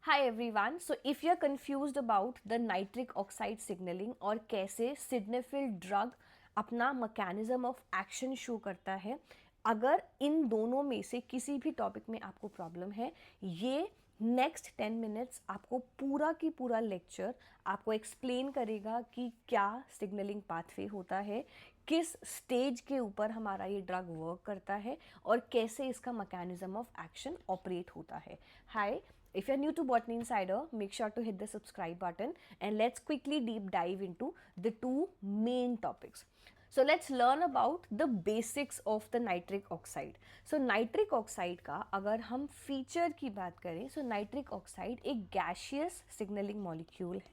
Hi everyone. So if you're confused about the nitric oxide signaling और कैसे सिग्निफिल drug अपना mechanism of action show करता है, अगर इन दोनों में से किसी भी टॉपिक में आपको प्रॉब्लम है, ये नेक्स्ट 10 मिनट्स आपको पूरा की पूरा लेक्चर आपको एक्सप्लेन करेगा कि क्या सिग्नलिंग पाथवे होता है, किस स्टेज के ऊपर हमारा ये ड्रग वर्क करता है और कैसे इसका मैकेनिज्म ऑफ एक्शन ऑपरेट होता है. हाय, if you're new to Botany Insider, make sure to hit the subscribe button and let's quickly deep dive into the two main topics. So let's learn about the basics of the nitric oxide. So nitric oxide का अगर हम feature की बात करें, so nitric oxide एक gaseous signaling molecule है.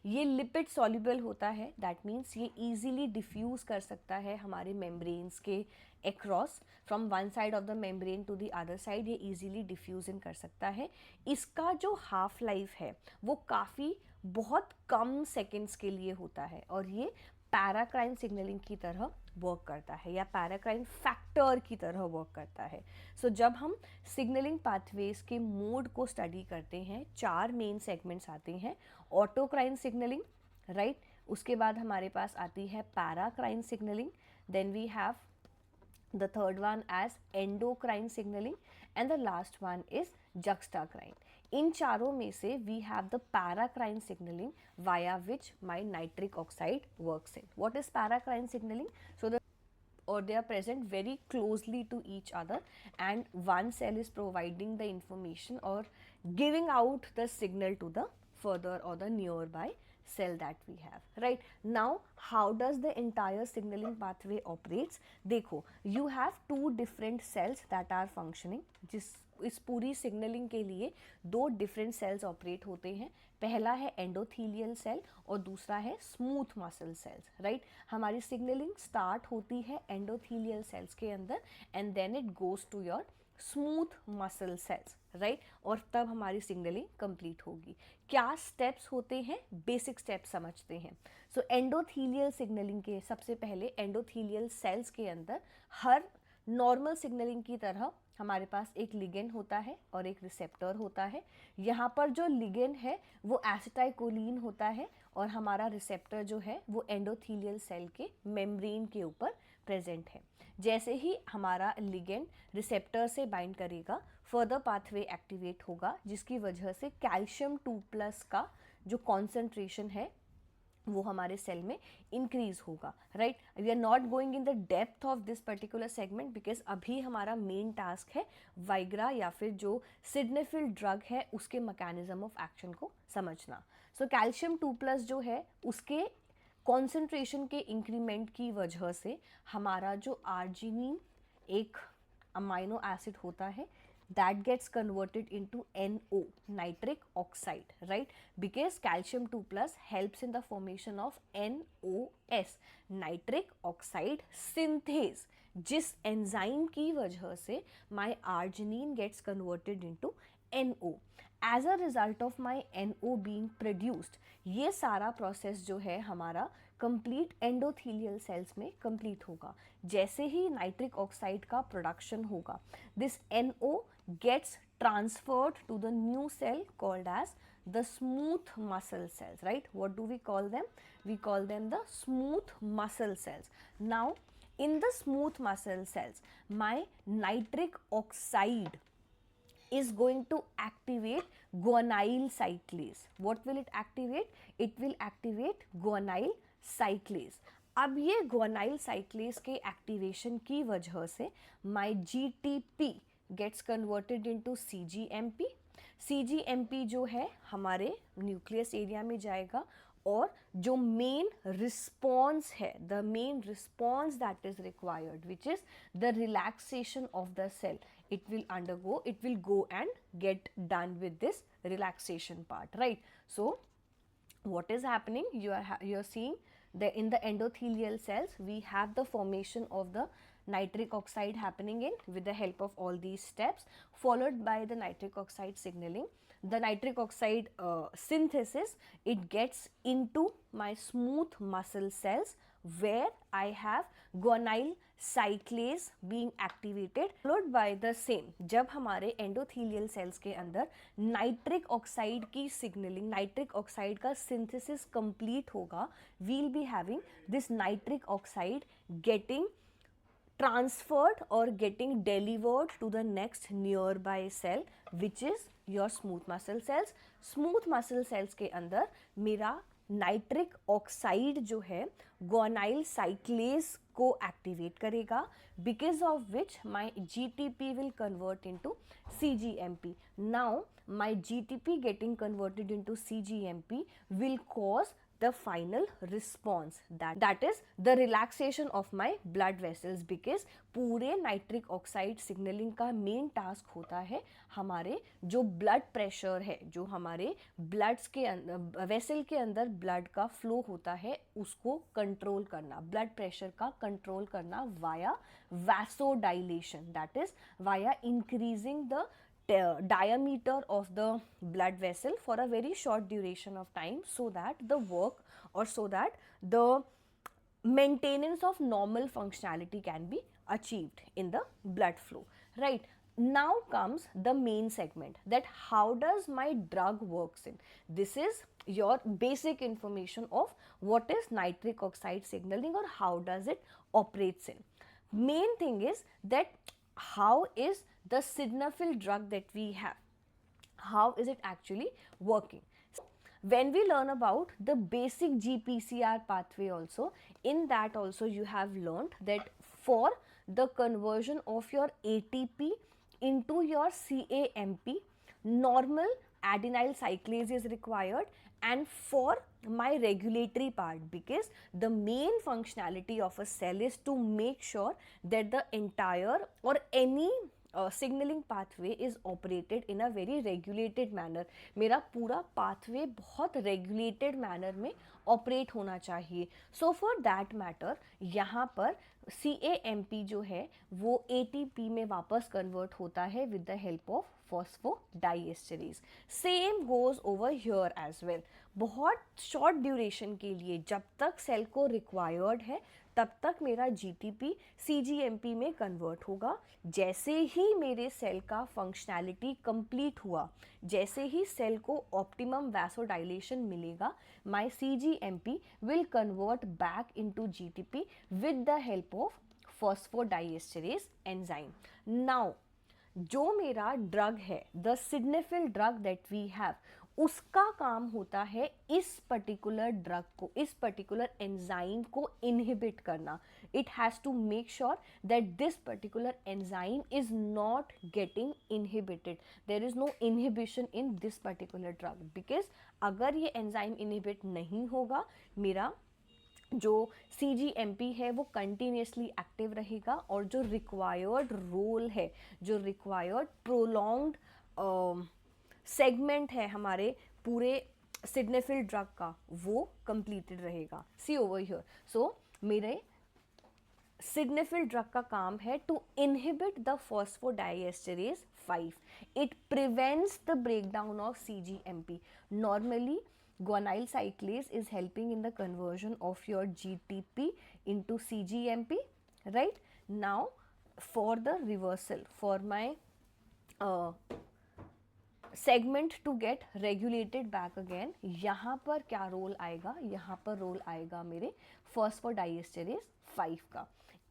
ये lipid soluble होता है, दैट मीन्स ये इजीली डिफ्यूज़ कर सकता है हमारे मेम्ब्रेन्स के across, from one side of the membrane to the other side ये इजीली डिफ्यूज़ इन कर सकता है. इसका जो हाफ लाइफ है वो काफ़ी बहुत कम सेकेंड्स के लिए होता है और ये पैराक्राइन सिग्नलिंग की तरह वर्क करता है या पैराक्राइन फैक्टर की तरह वर्क करता है. सो जब हम सिग्नलिंग पाथवेज के मोड को स्टडी करते हैं, चार मेन सेगमेंट्स आते हैं. ऑटोक्राइन सिग्नलिंग, राइट, उसके बाद हमारे पास आती है paracrine signalling, then we have the third one as endocrine signaling and the last one is juxtacrine. इन चारों में से we have the paracrine signaling via which my nitric oxide works in. What is paracrine signaling? So the or they are present very closely to each other and one cell is providing the information or giving out the signal to the further or the nearby cell that we have. Right now, how does the entire signaling pathway operates? देखो, you have two different cells that are functioning. जिस इस पूरी signalling के लिए दो different cells operate होते हैं. पहला है एंडोथीलियल सेल और दूसरा है स्मूथ मसल सेल्स. राइट, हमारी सिग्नलिंग स्टार्ट होती है एंडोथीलियल सेल्स के अंदर and then it goes to your smooth muscle cells, right, और तब हमारी सिग्नलिंग कंप्लीट होगी. क्या स्टेप्स होते हैं, बेसिक स्टेप्स समझते हैं. सो एंडोथीलियल सिग्नलिंग के सबसे पहले एंडोथीलियल सेल्स के अंदर हर नॉर्मल सिग्नलिंग की तरह हमारे पास एक लिगेंड होता है और एक रिसेप्टर होता है. यहाँ पर जो लिगेंड है वो एसिटाइकोलिन होता है और हमारा रिसेप्टर जो है वो एंडोथीलियल सेल के मेम्ब्रेन के ऊपर प्रेजेंट है. जैसे ही हमारा लिगेंड रिसेप्टर से बाइंड करेगा, फर्दर पाथवे एक्टिवेट होगा जिसकी वजह से कैल्शियम 2+ का जो कॉन्सेंट्रेशन है वो हमारे सेल में इंक्रीज होगा. Right, we are not going in the depth of this particular segment because अभी हमारा मेन टास्क है वाइग्रा या फिर जो सिग्निफिल ड्रग है उसके मैकेनिज्म ऑफ एक्शन को समझना. सो कैल्शियम 2+ जो है उसके कॉन्सेंट्रेशन के इंक्रीमेंट की वजह से हमारा जो आर्जिनिन एक अमाइनो एसिड होता है that gets converted into NO, nitric oxide, right, because calcium 2+ helps in the formation of NOS, nitric oxide synthase, जिस एंजाइम की वजह से my arginine gets converted into NO. As a result of my NO being produced, ये सारा process जो है हमारा complete endothelial cells में कंप्लीट होगा. जैसे ही नाइट्रिक ऑक्साइड का प्रोडक्शन होगा, this NO gets transferred to the new cell called as the smooth muscle cells. Right, what do we call them? We call them the smooth muscle cells. Now in the smooth muscle cells, my nitric oxide is going to activate guanyl cyclase. What will it activate? It will activate guanyl cyclase. अब ये guanyl cyclase के activation की वजह से my GTP gets converted into CGMP. CGMP जो है हमारे nucleus area में जाएगा और जो मेन रिस्पॉन्स है, the main response that is required which is the relaxation of the cell, it will go and get done with this relaxation part. Right, so what is happening, you are seeing in the endothelial cells we have the formation of the nitric oxide happening in with the help of all these steps, followed by the nitric oxide signaling, the nitric oxide synthesis, it gets into my smooth muscle cells where I have guanyl cyclase being activated, followed by the same, जब हमारे endothelial cells के अंदर nitric oxide की signalling, nitric oxide का synthesis complete होगा, we'll be having this nitric oxide getting transferred or getting delivered to the next nearby cell which is your smooth muscle cells. smooth muscle cells के अंदर मेरा nitric oxide जो है guanyl cyclase को activate करेगा, because of which my GTP will convert into CGMP. Now my GTP getting converted into CGMP will cause the final response, that is the relaxation of my blood vessels, because पूरे nitric oxide signalling का main task होता है हमारे जो blood pressure है, जो हमारे bloods के अंदर, वेसल के अंदर ब्लड का फ्लो होता है, उसको कंट्रोल करना, ब्लड प्रेशर का कंट्रोल करना via vasodilation, that is via increasing the diameter of the blood vessel for a very short duration of time, so that the work or so that the maintenance of normal functionality can be achieved in the blood flow, right? Now comes the main segment, that how does my drug works in. This is your basic information of what is nitric oxide signaling or how does it operates in. Main thing is that how is the sildenafil drug that we have, how is it actually working. When we learn about the basic GPCR pathway also, in that also you have learned that for the conversion of your ATP into your CAMP, normal adenyl cyclase is required, and for my regulatory part, because the main functionality of a cell is to make sure that the entire or any signalling pathway is operated in a very regulated manner. मेरा पूरा pathway बहुत regulated manner में operate होना चाहिए. So for that matter यहाँ पर CAMP जो है वो ATP में वापस कन्वर्ट होता है with the help of phosphodiesterase. Same goes over here as well. बहुत शॉर्ट ड्यूरेशन के लिए जब तक सेल को रिक्वायर्ड है तब तक मेरा GTP CGMP में कन्वर्ट होगा. जैसे ही मेरे सेल का फंक्शनैलिटी कंप्लीट हुआ, जैसे ही सेल को ऑप्टिमम वैसोडाइलेशन मिलेगा, my CGMP will convert back into GTP with the help of phosphodiesterase enzyme. Now जो मेरा ड्रग है, the sildenafil drug that we have, उसका काम होता है इस पर्टिकुलर ड्रग को, इस पर्टिकुलर एंजाइम को इनहिबिट करना. It has to make sure that this particular enzyme is not getting inhibited. There is no inhibition in this particular drug, because अगर ये एंजाइम इनहिबिट नहीं होगा, मेरा जो CGMP है वो कंटिन्यूसली एक्टिव रहेगा, और जो रिक्वायर्ड रोल है, जो रिक्वायर्ड प्रोलॉन्ग्ड सेगमेंट है हमारे पूरे सिडनेफिल ड्रग का, वो कंप्लीटेड रहेगा. सी ओवर हियर. सो मेरे सिडनेफिल ड्रग का काम है to inhibit the phosphodiesterase 5. It prevents the breakdown of CGMP. Normally guanyl cyclase is helping in the conversion of your GTP into CGMP, right? Now for the reversal, for my segment to get regulated back again, यहाँ पर क्या role आएगा, यहाँ पर role आएगा मेरे फॉस्फोडाइएस्टरेज 5 का.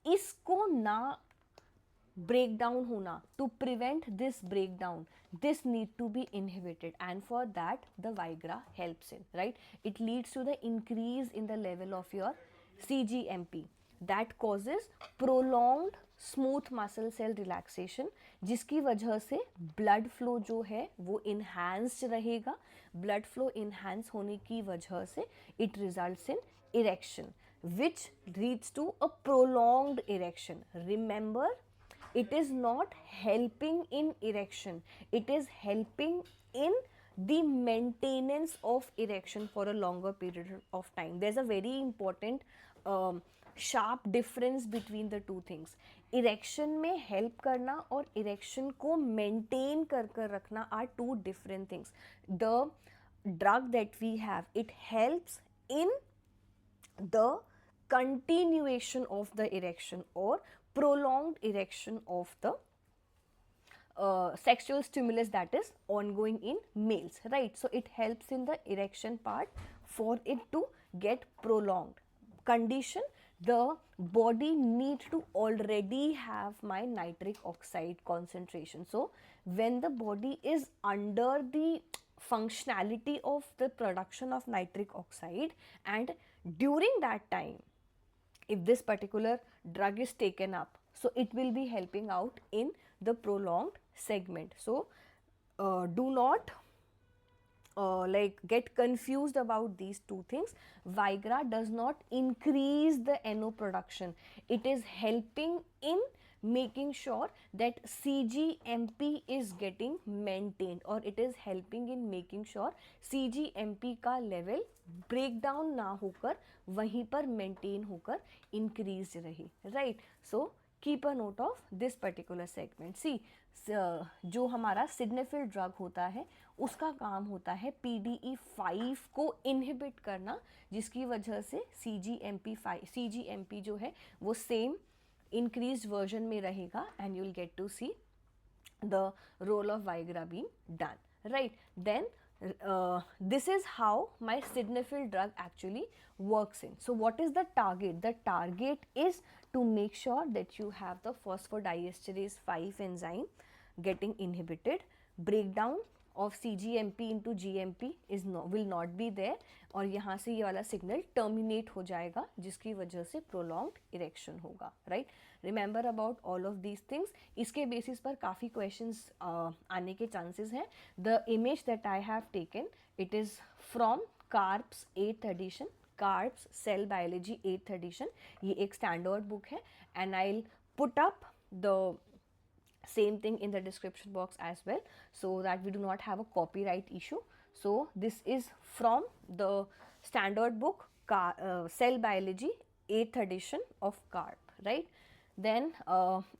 इसको ना breakdown होना, to prevent this breakdown, this need to be inhibited, and for that the Viagra helps in, right? It leads to the increase in the level of your CGMP that causes prolonged smooth muscle cell relaxation, जिसकी वजह से blood flow जो है वो enhanced रहेगा. blood flow enhance होने की वजह से it results in erection, which leads to a prolonged erection. Remember, it is not helping in erection, it is helping in the maintenance of erection for a longer period of time. There's a very important sharp difference between the two things. erection में help करना और erection को maintain कर रखना are two different things. The drug that we have, it helps in the continuation of the erection or prolonged erection of the sexual stimulus that is ongoing in males, right? So it helps in the erection part for it to get prolonged. Condition, the body need to already have my nitric oxide concentration. So when the body is under the functionality of the production of nitric oxide, and during that time if this particular drug is taken up, so it will be helping out in the prolonged segment. So do not like get confused about these two things. Viagra does not increase the NO production. It is helping in making sure that CGMP is getting maintained, or it is helping in making sure CGMP का level break down ना होकर वहीं पर maintain होकर increased रहे, right? So keep a note of this particular segment. See, जो हमारा सिडनेफिल drug होता है उसका काम होता है PDE5 को इनहिबिट करना, जिसकी वजह से CGMP जो है वो सेम increased version में रहेगा, and you will get to see the role of Viagra being done, right? Then this is how my sildenafil drug actually works in. So what is the target? The target is to make sure that you have the phosphodiesterase 5 enzyme getting inhibited, breakdown of CGMP into GMP will not be there, और यहाँ से ये वाला signal terminate हो जाएगा, जिसकी वजह से प्रोलॉन्ग्ड इरेक्शन होगा, right? Remember about all of these things. इसके बेसिस पर काफ़ी क्वेश्चंस आने के चांसेस हैं. The image that I have taken, it is from Karp's 8th edition, Karp's cell biology 8th edition. ये एक स्टैंडर्ड बुक है, and I will put up the same thing in the description box as well, so that we do not have a copyright issue. So this is from the standard book Cell Biology 8th edition of CARP, right? Then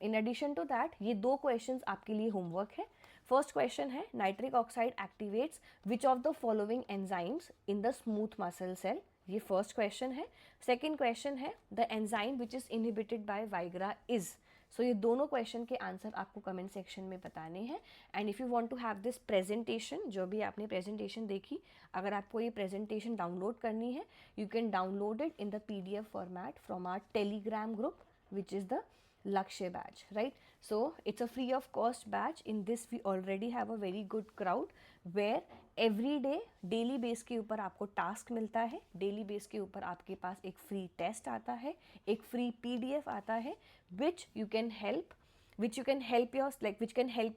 in addition to that, ये दो questions आपके लिए homework है. First question है, nitric oxide activates which of the following enzymes in the smooth muscle cell? ये first question है. Second question है, the enzyme which is inhibited by Viagra is. सो ये दोनों क्वेश्चन के आंसर आपको कमेंट सेक्शन में बताने हैं. And if you want to have this presentation, जो भी आपने प्रेजेंटेशन देखी, अगर आपको ये प्रेजेंटेशन डाउनलोड करनी है, you can download it in the PDF format from our Telegram group which is the Lakshya batch, right? So it's a free of cost batch. In this we already have a very good crowd where every day daily base के ऊपर आपको task मिलता है, daily base के ऊपर आपके पास एक free test आता है, एक फ्री PDF आता है, which you can help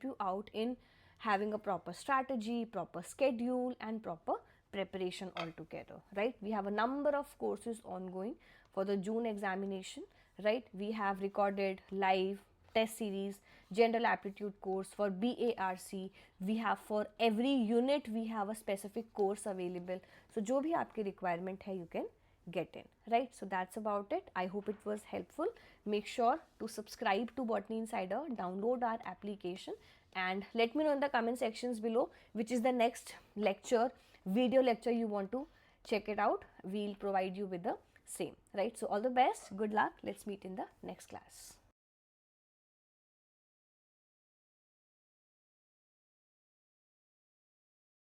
you out in having a proper strategy, proper schedule and proper preparation altogether, right? We have a number of courses ongoing for the June examination, right? We have recorded live test series, general aptitude course for BARC. We have for every unit we have a specific course available. So जो भी आपकी requirement है, you can get in, right? So that's about it. I hope it was helpful. Make sure to subscribe to Botany Insider, download our application, and let me know in the comment sections below which is the next lecture, video lecture you want to check it out. We'll provide you with the same, right? So all the best, good luck. Let's meet in the next class.